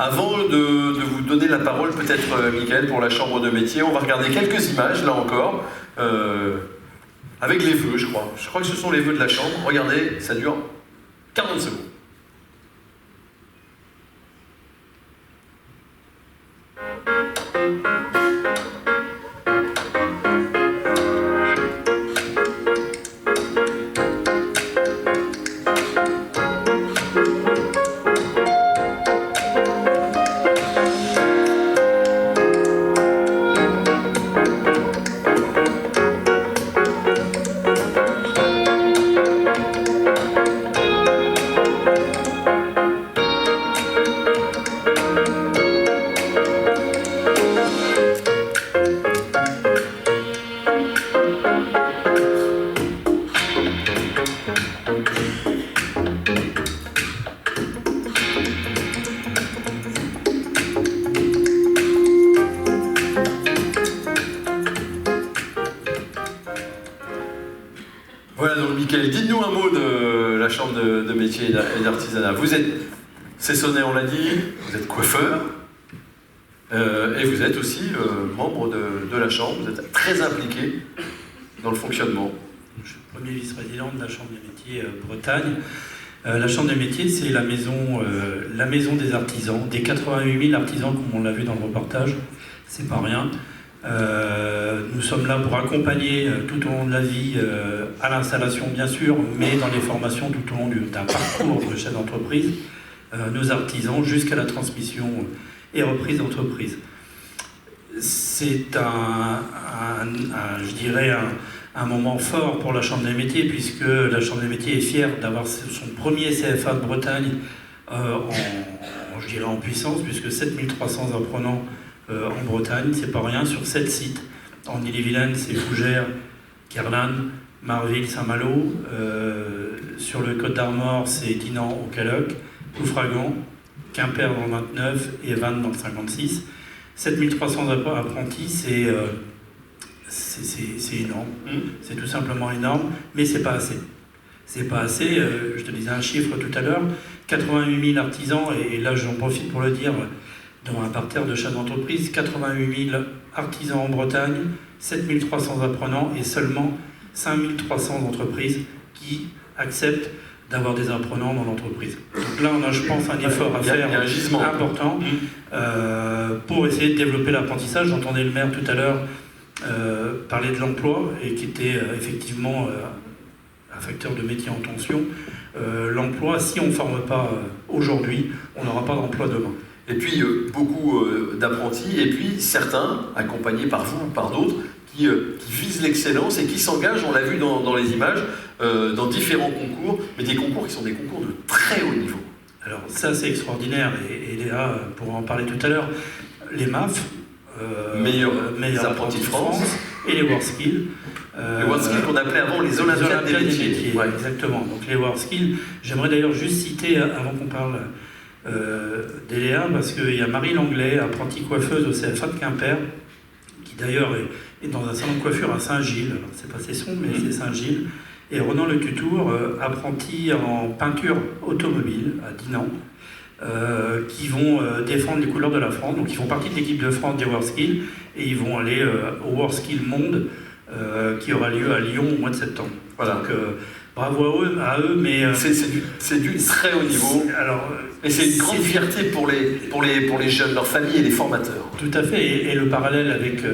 Avant de vous donner la parole, peut-être Mickaël, pour la chambre de métier, on va regarder quelques images, là encore, avec les vœux, je crois. Je crois que ce sont les vœux de la chambre. Regardez, ça dure 40 secondes. Voilà, donc Mickaël, dites-nous un mot de la chambre de métier et d'artisanat. Vous êtes Cessonnet, on l'a dit, vous êtes coiffeur, et vous êtes aussi membre de la chambre, vous êtes très impliqué dans le fonctionnement. Je suis le premier vice-président de la chambre des métiers Bretagne. La chambre des métiers, c'est la maison des artisans, des 88 000 artisans, comme on l'a vu dans le reportage, c'est pas rien. Nous sommes là pour accompagner tout au long de la vie, à l'installation bien sûr, mais dans les formations tout au long d'un parcours de chef d'entreprise, nos artisans jusqu'à la transmission et reprise d'entreprise. C'est je dirais, un moment fort pour la Chambre des métiers, puisque la Chambre des métiers est fière d'avoir son premier CFA de Bretagne je dirais en puissance, puisque 7300 apprenants en Bretagne, c'est pas rien, sur 7 sites. En Ille-et-Vilaine, c'est Fougères, Kerlan, Marville, Saint-Malo. Sur le Côte d'Armor, c'est Dinan au Caloc, Ploufragan, Quimper dans le 29 et Vannes dans le 56. 7300 apprentis, c'est énorme. C'est tout simplement énorme, mais c'est pas assez. C'est pas assez, je te disais un chiffre tout à l'heure, 88 000 artisans, et là j'en profite pour le dire, dans un parterre de chefs d'entreprise, 88 000 artisans en Bretagne, 7 300 apprenants et seulement 5 300 entreprises qui acceptent d'avoir des apprenants dans l'entreprise. Donc là, on a, je pense, un effort à faire important pour essayer de développer l'apprentissage. J'entendais le maire tout à l'heure parler de l'emploi, et qui était effectivement un facteur de métier en tension. L'emploi, si on ne forme pas aujourd'hui, on n'aura pas d'emploi demain. Et puis beaucoup d'apprentis, et puis certains, accompagnés par vous ou par d'autres, qui visent l'excellence et qui s'engagent, on l'a vu dans les images, dans différents concours, mais des concours qui sont des concours de très haut niveau. Alors ça c'est extraordinaire, et Léa pourra en parler tout à l'heure. Les MAF, meilleurs apprentis de France, et les WorldSkills. Les WorldSkills qu'on appelait avant les Olympiades des métiers. Ouais. Exactement, donc les WorldSkills. J'aimerais d'ailleurs juste citer, avant qu'on parle d'Eléa, parce qu'il y a Marie Langlais, apprentie coiffeuse au CFA de Quimper, qui d'ailleurs est dans un salon de coiffure à Saint-Gilles. Alors c'est pas Cesson, mais c'est Saint-Gilles. Et Ronan Le Tutour, apprenti en peinture automobile à Dinan, qui vont défendre les couleurs de la France. Donc ils font partie de l'équipe de France des WorldSkills, et ils vont aller au WorldSkills Monde, qui aura lieu à Lyon au mois de septembre. Voilà. Donc, bravo à eux, mais... c'est du très haut niveau. Et c'est une grande fierté pour les jeunes, leurs familles et les formateurs. Tout à fait, et le parallèle avec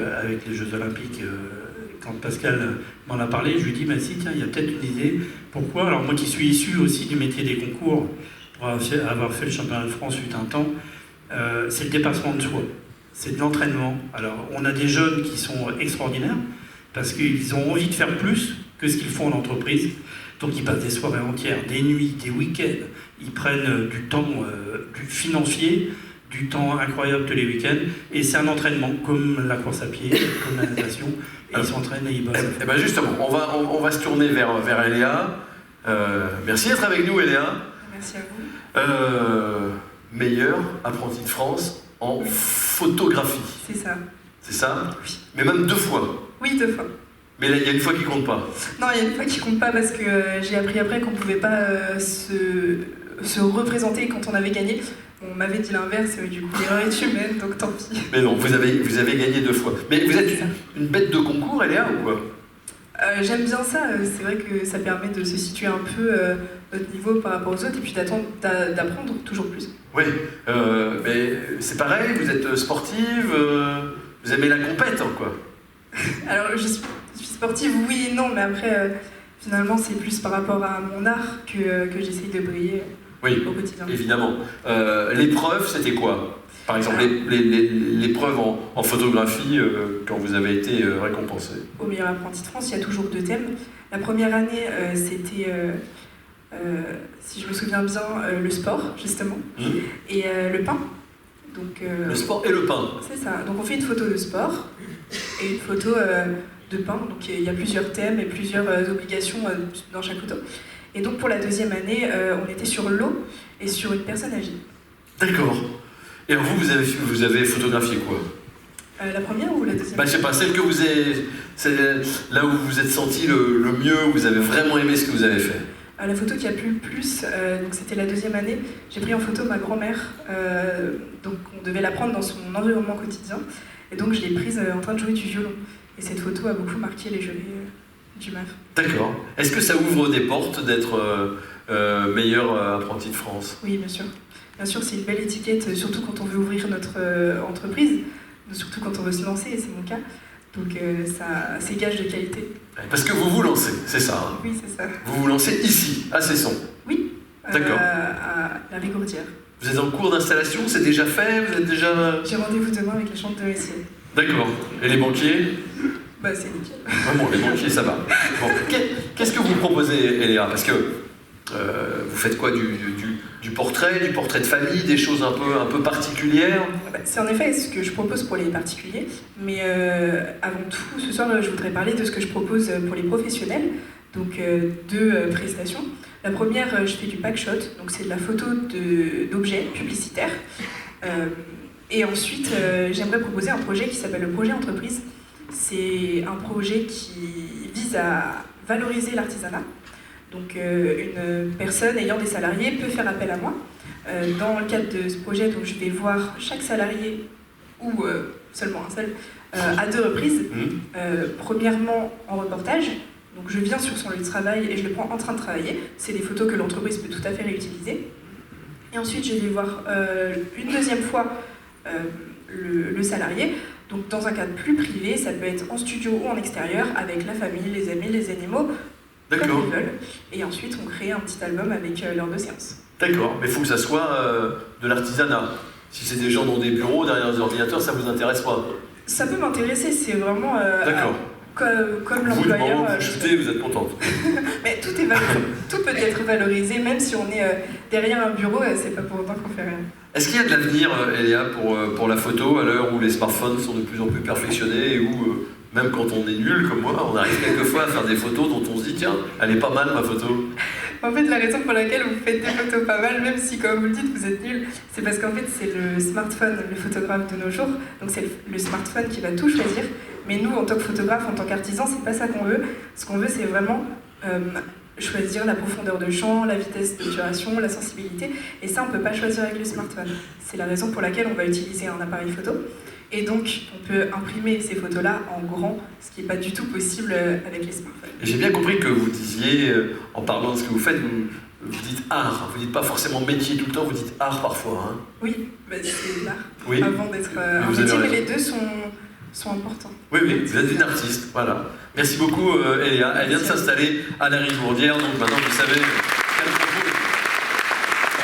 les Jeux Olympiques, quand Pascal m'en a parlé, je lui ai dit, mais si, tiens, il y a peut-être une idée. Pourquoi? Alors moi qui suis issu aussi du métier des concours, pour avoir fait le championnat de France fut un temps, c'est le dépassement de soi, c'est de l'entraînement. Alors on a des jeunes qui sont extraordinaires, parce qu'ils ont envie de faire plus que ce qu'ils font en entreprise. Donc ils passent des soirées entières, des nuits, des week-ends. Ils prennent du temps du financier, du temps incroyable tous les week-ends. Et c'est un entraînement, comme la course à pied, comme la natation. Et ils s'entraînent et ils bossent. Et bien justement, on va se tourner vers Eléa. Merci d'être avec nous, Eléa. Merci à vous. Meilleur apprenti de France en photographie. C'est ça. C'est ça? Oui. Mais même 2 fois. Oui, 2 fois. Mais là, il y a une fois qui compte pas. Non, il y a une fois qui compte pas parce que j'ai appris après qu'on pouvait pas se représenter quand on avait gagné. On m'avait dit l'inverse, mais du coup, l'erreur est humaine, donc tant pis. Mais non, vous avez gagné 2 fois. Mais vous êtes une bête de concours, Eléa, ou quoi? J'aime bien ça, c'est vrai que ça permet de se situer un peu notre niveau par rapport aux autres et puis d'apprendre toujours plus. Oui, mais c'est pareil, vous êtes sportive, vous aimez la compète, hein, quoi. Alors, je suis sportive, oui et non, mais après, finalement, c'est plus par rapport à mon art que j'essaye de briller au quotidien. Évidemment. L'épreuve, c'était quoi? Par exemple, l'épreuve en photographie, quand vous avez été récompensé? Au meilleur apprenti de France, il y a toujours 2 thèmes. La première année, c'était, si je me souviens bien, le sport, justement, et le pain. Donc, le sport et le pain. C'est ça. Donc on fait une photo de sport et une photo de pain. Donc il y a plusieurs thèmes et plusieurs obligations dans chaque photo. Et donc pour la deuxième année, on était sur l'eau et sur une personne âgée. D'accord. Et vous avez photographié quoi? La première ou la deuxième? Je sais pas, celle que vous avez... là où vous vous êtes senti le mieux, où vous avez vraiment aimé ce que vous avez fait. La photo qui a plu le plus, donc c'était la deuxième année, j'ai pris en photo ma grand-mère, donc on devait la prendre dans son environnement quotidien, et donc je l'ai prise en train de jouer du violon. Et cette photo a beaucoup marqué les jurys du MAF. D'accord. Est-ce que ça ouvre des portes d'être meilleur apprenti de France? Oui, bien sûr. Bien sûr, c'est une belle étiquette, surtout quand on veut ouvrir notre entreprise, surtout quand on veut se lancer, et c'est mon cas. Donc c'est gage de qualité. Parce que vous vous lancez, c'est ça, hein? Oui, c'est ça. Vous vous lancez ici, à Cesson? Oui, d'accord. À la Rigourdière. Vous êtes en cours d'installation, c'est déjà fait? Vous êtes déjà... J'ai rendez-vous demain avec les chambres de métier. D'accord. Et les banquiers? C'est nickel. Bon, les banquiers, ça va. Bon, qu'est-ce que vous proposez, Eléa? Parce que vous faites quoi? Du portrait de famille, des choses un peu particulières? C'est en effet ce que je propose pour les particuliers, mais avant tout, ce soir, je voudrais parler de ce que je propose pour les professionnels, donc 2 prestations. La première, je fais du packshot, donc c'est de la photo d'objets publicitaires. Et ensuite, j'aimerais proposer un projet qui s'appelle le projet entreprise. C'est un projet qui vise à valoriser l'artisanat. Donc une personne ayant des salariés peut faire appel à moi. Dans le cadre de ce projet, donc, je vais voir chaque salarié, ou seulement un seul, à 2 reprises. Premièrement en reportage, donc je viens sur son lieu de travail et je le prends en train de travailler. C'est des photos que l'entreprise peut tout à fait réutiliser. Et ensuite je vais voir une deuxième fois le salarié. Donc dans un cadre plus privé, ça peut être en studio ou en extérieur, avec la famille, les amis, les animaux, comme ils veulent. Et ensuite, on crée un petit album avec leurs 2 séances. D'accord, mais il faut que ça soit de l'artisanat. Si c'est des gens dans des bureaux, derrière des ordinateurs, ça vous intéresse pas? Ça peut m'intéresser, c'est vraiment comme l'employeur. Vous shootez, vous êtes contente. Mais tout peut être valorisé, même si on est derrière un bureau, c'est pas pour autant qu'on fait rien. Est-ce qu'il y a de l'avenir, Eléa, pour la photo, à l'heure où les smartphones sont de plus en plus perfectionnés et où, même quand on est nul comme moi, on arrive quelquefois à faire des photos dont on se dit tiens, elle est pas mal ma photo? En fait, la raison pour laquelle vous faites des photos pas mal, même si, comme vous le dites, vous êtes nul, c'est parce qu'en fait, c'est le smartphone, le photographe de nos jours. Donc, c'est le smartphone qui va tout choisir. Mais nous, en tant que photographe, en tant qu'artisan, c'est pas ça qu'on veut. Ce qu'on veut, c'est vraiment choisir la profondeur de champ, la vitesse d'obturation, la sensibilité. Et ça, on peut pas choisir avec le smartphone. C'est la raison pour laquelle on va utiliser un appareil photo. Et donc, on peut imprimer ces photos-là en grand, ce qui n'est pas du tout possible avec les smartphones. J'ai bien compris que vous disiez, en parlant de ce que vous faites, vous dites art, vous dites pas forcément métier tout le temps, vous dites art parfois. Hein. Oui, c'est l'art, oui. Avant d'être un métier, mais les 2 sont importants. Oui, vous êtes une artiste, voilà. Merci beaucoup, Eléa. Elle vient de s'installer à la Rigourdière, donc maintenant vous savez...